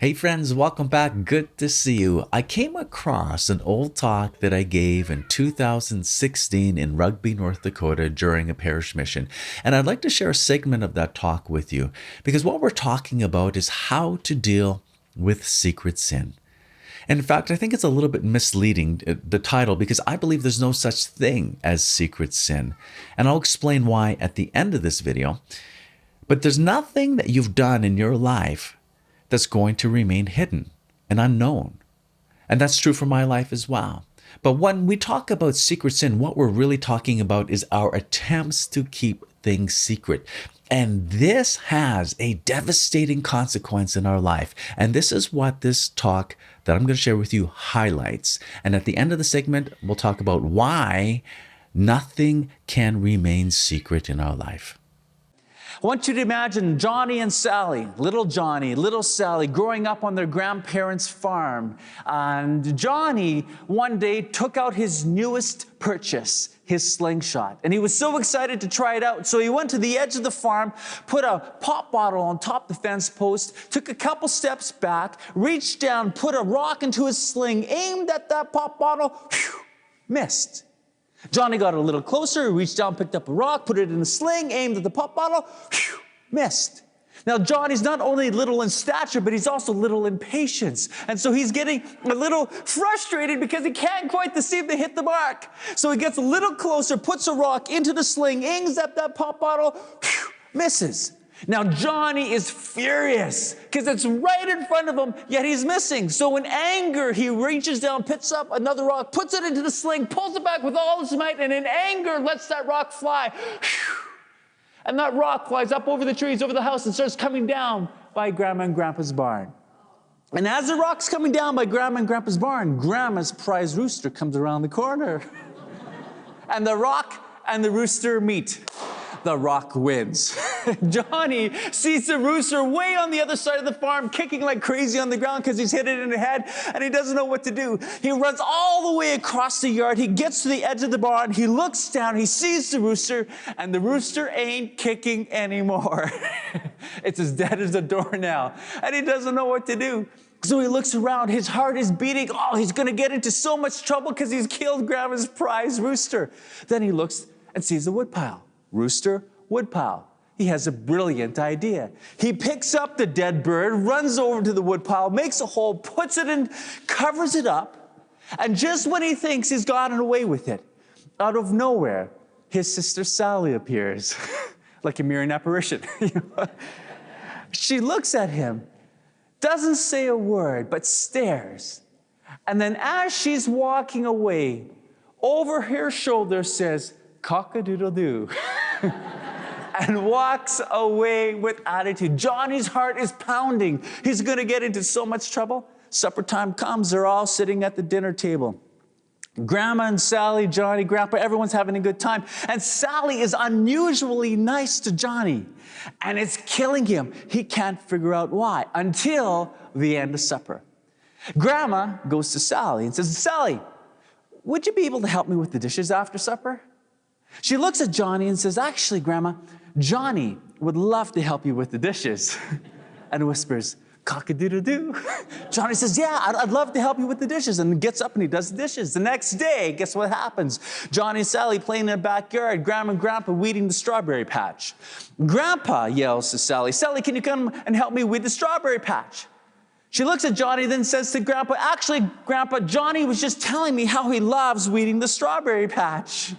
Hey friends, welcome back. Good to see you. I came across an old talk that I gave in 2016 in Rugby, North Dakota during a parish mission. And I'd like to share a segment of that talk with you because what we're talking about is how to deal with secret sin. And in fact, I think it's a little bit misleading, the title, because I believe there's no such thing as secret sin. And I'll explain why at the end of this video. But there's nothing that you've done in your life that's going to remain hidden and unknown. And that's true for my life as well. But when we talk about secret sin, what we're really talking about is our attempts to keep things secret. And this has a devastating consequence in our life. And this is what this talk that I'm going to share with you highlights. And at the end of the segment, we'll talk about why nothing can remain secret in our life. I want you to imagine Johnny and Sally, little Sally, growing up on their grandparents' farm. And Johnny one day took out his newest purchase, his slingshot. And he was so excited to try it out. So he went to the edge of the farm, put a pop bottle on top of the fence post, took a couple steps back, reached down, put a rock into his sling, aimed at that pop bottle, missed. Johnny got a little closer, reached down, picked up a rock, put it in a sling, aimed at the pop bottle, missed. Now, Johnny's not only little in stature, but he's also little in patience. And so he's getting a little frustrated because he can't quite seem to hit the mark. So he gets a little closer, puts a rock into the sling, aims at that pop bottle, misses. Now, Johnny is furious because it's right in front of him, yet he's missing. So in anger, he reaches down, picks up another rock, puts it into the sling, pulls it back with all his might, and in anger, lets that rock fly. And that rock flies up over the trees, over the house, and starts coming down by Grandma and Grandpa's barn. And as the rock's coming down by Grandma and Grandpa's barn, Grandma's prize rooster comes around the corner. And the rock and the rooster meet. The rock wins. Johnny sees the rooster way on the other side of the farm, kicking like crazy on the ground because he's hit it in the head, and he doesn't know what to do. He runs all the way across the yard. He gets to the edge of the barn. He looks down. He sees the rooster, and the rooster ain't kicking anymore. It's as dead as a door now, and he doesn't know what to do. So he looks around. His heart is beating. Oh, he's going to get into so much trouble because he's killed Grandma's prize rooster. Then he looks and sees a woodpile. Rooster, woodpile. He has a brilliant idea. He picks up the dead bird, runs over to the woodpile, makes a hole, puts it in, covers it up, and just when he thinks he's gotten away with it, out of nowhere, his sister Sally appears, like a mirroring apparition. She looks at him, doesn't say a word, but stares. And then as she's walking away, over her shoulder says, "Cock-a-doodle-doo," and walks away with attitude. Johnny's heart is pounding. He's going to get into so much trouble. Supper time comes. They're all sitting at the dinner table. Grandma and Sally, Johnny, Grandpa, everyone's having a good time. And Sally is unusually nice to Johnny. And it's killing him. He can't figure out why until the end of supper. Grandma goes to Sally and says, "Sally, would you be able to help me with the dishes after supper?" She looks at Johnny and says, "Actually, Grandma, Johnny would love to help you with the dishes." And whispers, "Cock-a-doodle-doo." Johnny says, "Yeah, I'd love to help you with the dishes," and gets up and he does the dishes. The next day, guess what happens? Johnny and Sally playing in the backyard, Grandma and Grandpa weeding the strawberry patch. Grandpa yells to Sally, "Sally, can you come and help me weed the strawberry patch?" She looks at Johnny, then says to Grandpa, "Actually, Grandpa, Johnny was just telling me how he loves weeding the strawberry patch."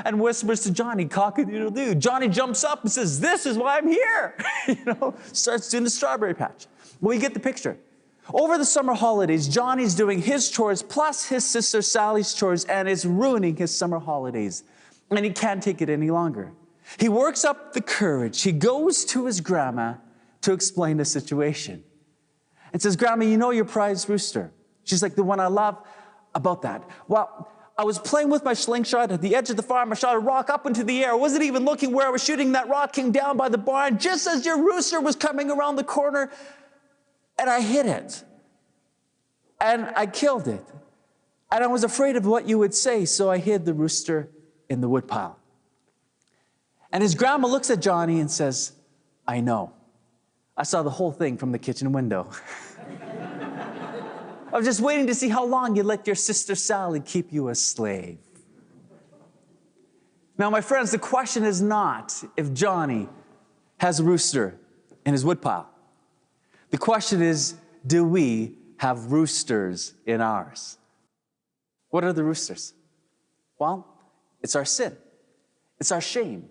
And whispers to Johnny, "Cock-a-doodle-doo." Johnny jumps up and says, "This is why I'm here." Starts doing the strawberry patch. Well, you get the picture. Over the summer holidays, Johnny's doing his chores plus his sister Sally's chores, and it's ruining his summer holidays. And he can't take it any longer. He works up the courage. He goes to his grandma to explain the situation. And says, "Grandma, you know your prize rooster?" She's like, "The one I love?" "About that. Well, I was playing with my slingshot at the edge of the farm. I shot a rock up into the air. I wasn't even looking where I was shooting. That rock came down by the barn just as your rooster was coming around the corner, and I hit it. And I killed it. And I was afraid of what you would say, so I hid the rooster in the woodpile." And his grandma looks at Johnny and says, "I know. I saw the whole thing from the kitchen window." I was just waiting to see how long you let your sister Sally keep you a slave. Now, my friends, the question is not if Johnny has a rooster in his woodpile. The question is, do we have roosters in ours? What are the roosters? Well, it's our sin. It's our shame.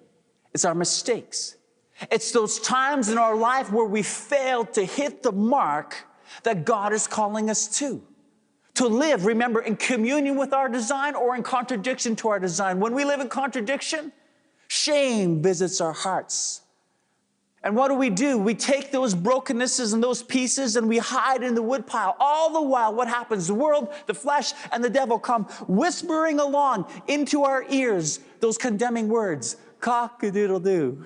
It's our mistakes. It's those times in our life where we fail to hit the mark that God is calling us to live, remember, in communion with our design or in contradiction to our design. When we live in contradiction, shame visits our hearts. And what do? We take those brokennesses and those pieces and we hide in the woodpile. All the while, what happens? The world, the flesh, and the devil come whispering along into our ears those condemning words, cock-a-doodle-doo.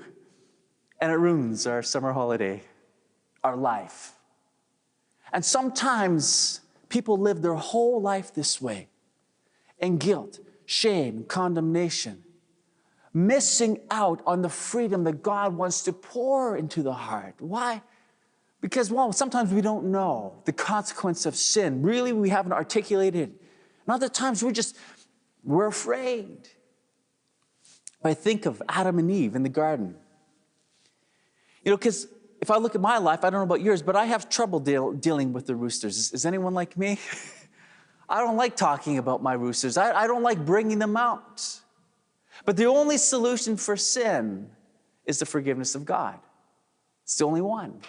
And it ruins our summer holiday, our life. And sometimes people live their whole life this way, in guilt, shame, condemnation, missing out on the freedom that God wants to pour into the heart. Why? Because, well, sometimes we don't know the consequence of sin. Really, we haven't articulated it. And other times we're afraid. I think of Adam and Eve in the garden. Because if I look at my life, I don't know about yours, but I have trouble dealing with the roosters. Is anyone like me? I don't like talking about my roosters. I don't like bringing them out. But the only solution for sin is the forgiveness of God. It's the only one.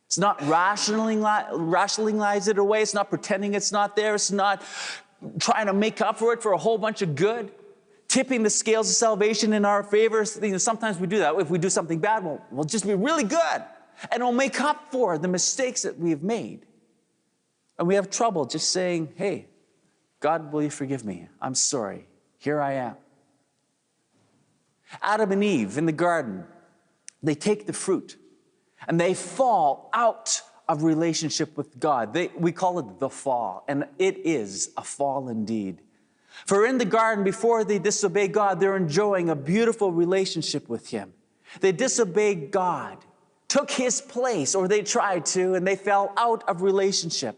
It's not rationalize it away. It's not pretending it's not there. It's not trying to make up for it for a whole bunch of good. Tipping the scales of salvation in our favor. Sometimes we do that. If we do something bad, we'll just be really good. And we'll make up for the mistakes that we've made. And we have trouble just saying, hey, God, will you forgive me? I'm sorry. Here I am. Adam and Eve in the garden, they take the fruit and they fall out of relationship with God. We call it the fall, and it is a fall indeed. For in the garden, before they disobey God, they're enjoying a beautiful relationship with Him. They disobeyed God, took His place, or they tried to, and they fell out of relationship.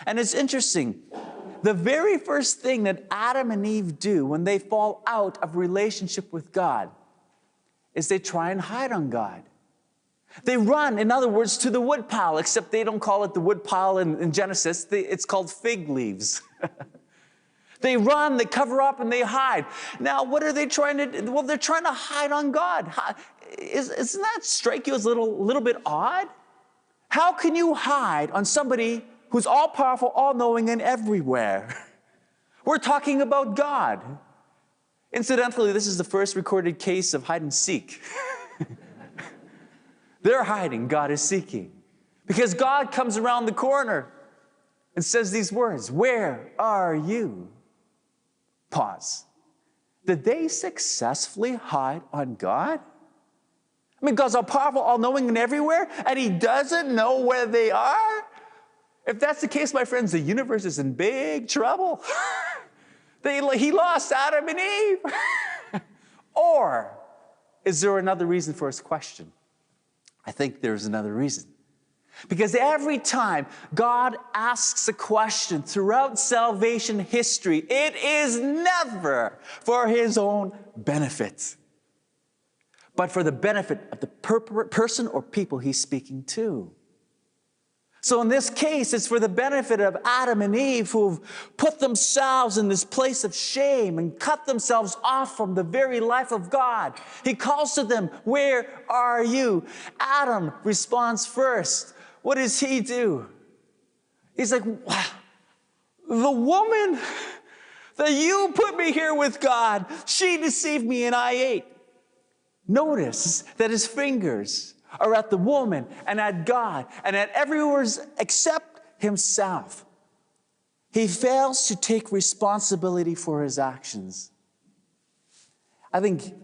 And it's interesting. The very first thing that Adam and Eve do when they fall out of relationship with God is they try and hide on God. They run, in other words, to the woodpile, except they don't call it the woodpile in Genesis. It's called fig leaves. They run, they cover up, and they hide. Now, what are they trying to do? Well, they're trying to hide on God. Doesn't that strike you as a little bit odd? How can you hide on somebody who's all-powerful, all-knowing, and everywhere? We're talking about God. Incidentally, this is the first recorded case of hide and seek. They're hiding, God is seeking. Because God comes around the corner and says these words, "Where are you?" Pause. Did they successfully hide on God? I mean, God's all powerful, all knowing, and everywhere, and He doesn't know where they are? If that's the case, my friends, the universe is in big trouble. He lost Adam and Eve. Or is there another reason for his question? I think there's another reason. Because every time God asks a question throughout salvation history, it is never for His own benefit, but for the benefit of the person or people He's speaking to. So in this case, it's for the benefit of Adam and Eve who've put themselves in this place of shame and cut themselves off from the very life of God. He calls to them, "Where are you?" Adam responds first. What does he do? He's like, "Wow, the woman that you put me here with God, she deceived me and I ate." Notice that his fingers are at the woman and at God and at everywhere except himself. He fails to take responsibility for his actions. I think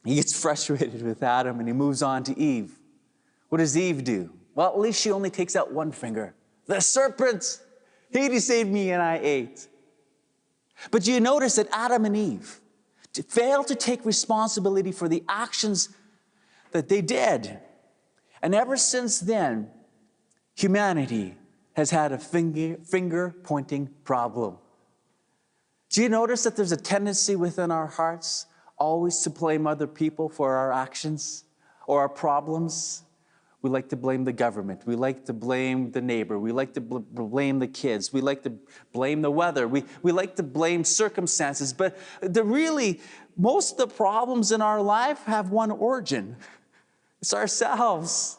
he gets frustrated with Adam and he moves on to Eve. What does Eve do? Well, at least she only takes out one finger. The serpent, he deceived me and I ate. But you notice that Adam and Eve failed to take responsibility for the actions that they did. And ever since then, Humanity has had a finger-pointing problem. Do you notice that there's a tendency within our hearts always to blame other people for our actions or our problems? We like to blame the government. We like to blame the neighbor. We like to blame the kids. We like to blame the weather. We like to blame circumstances. But most of the problems in our life have one origin. It's ourselves,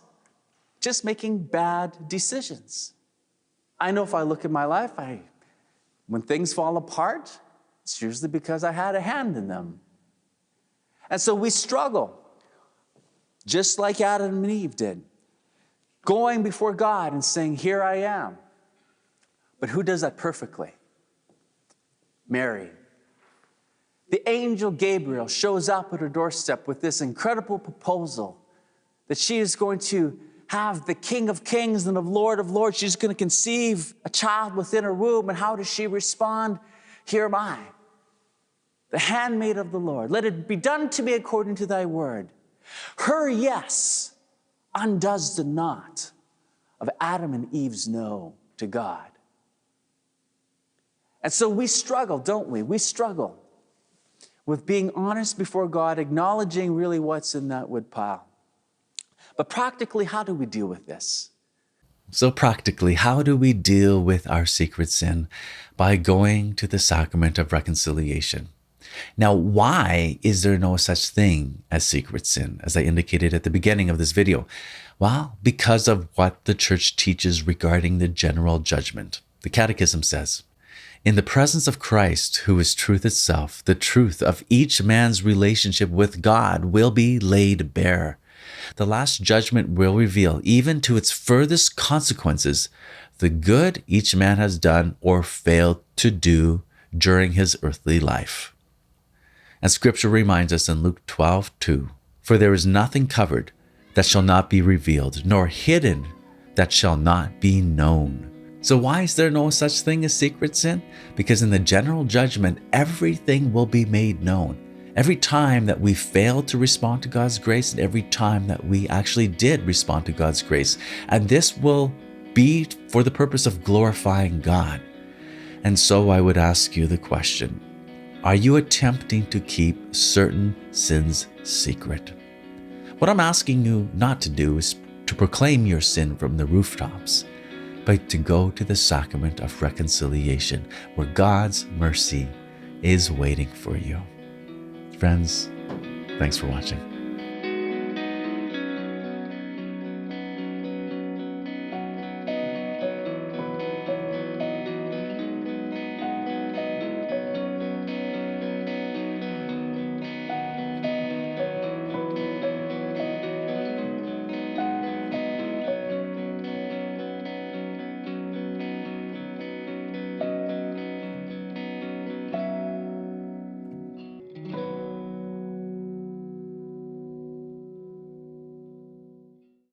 just making bad decisions. I know if I look at my life, when things fall apart, it's usually because I had a hand in them. And so we struggle, just like Adam and Eve did, going before God and saying, here I am. But who does that perfectly? Mary. The angel Gabriel shows up at her doorstep with this incredible proposal that she is going to have the King of Kings and the Lord of Lords. She's going to conceive a child within her womb. And how does she respond? Here am I, the handmaid of the Lord. Let it be done to me according to thy word. Her yes undoes the knot of Adam and Eve's no to God. And so we struggle, don't we? We struggle with being honest before God, acknowledging really what's in that woodpile. But practically, how do we deal with this? So practically, how do we deal with our secret sin? By going to the Sacrament of Reconciliation. Now, why is there no such thing as secret sin, as I indicated at the beginning of this video? Well, because of what the church teaches regarding the general judgment. The Catechism says, in the presence of Christ, who is truth itself, the truth of each man's relationship with God will be laid bare. The last judgment will reveal, even to its furthest consequences, the good each man has done or failed to do during his earthly life. And Scripture reminds us in Luke 12:2, for there is nothing covered that shall not be revealed, nor hidden that shall not be known. So why is there no such thing as secret sin? Because in the general judgment, everything will be made known. Every time that we failed to respond to God's grace, and every time that we actually did respond to God's grace. And this will be for the purpose of glorifying God. And so I would ask you the question, are you attempting to keep certain sins secret? What I'm asking you not to do is to proclaim your sin from the rooftops, but to go to the Sacrament of Reconciliation, where God's mercy is waiting for you. Friends, thanks for watching.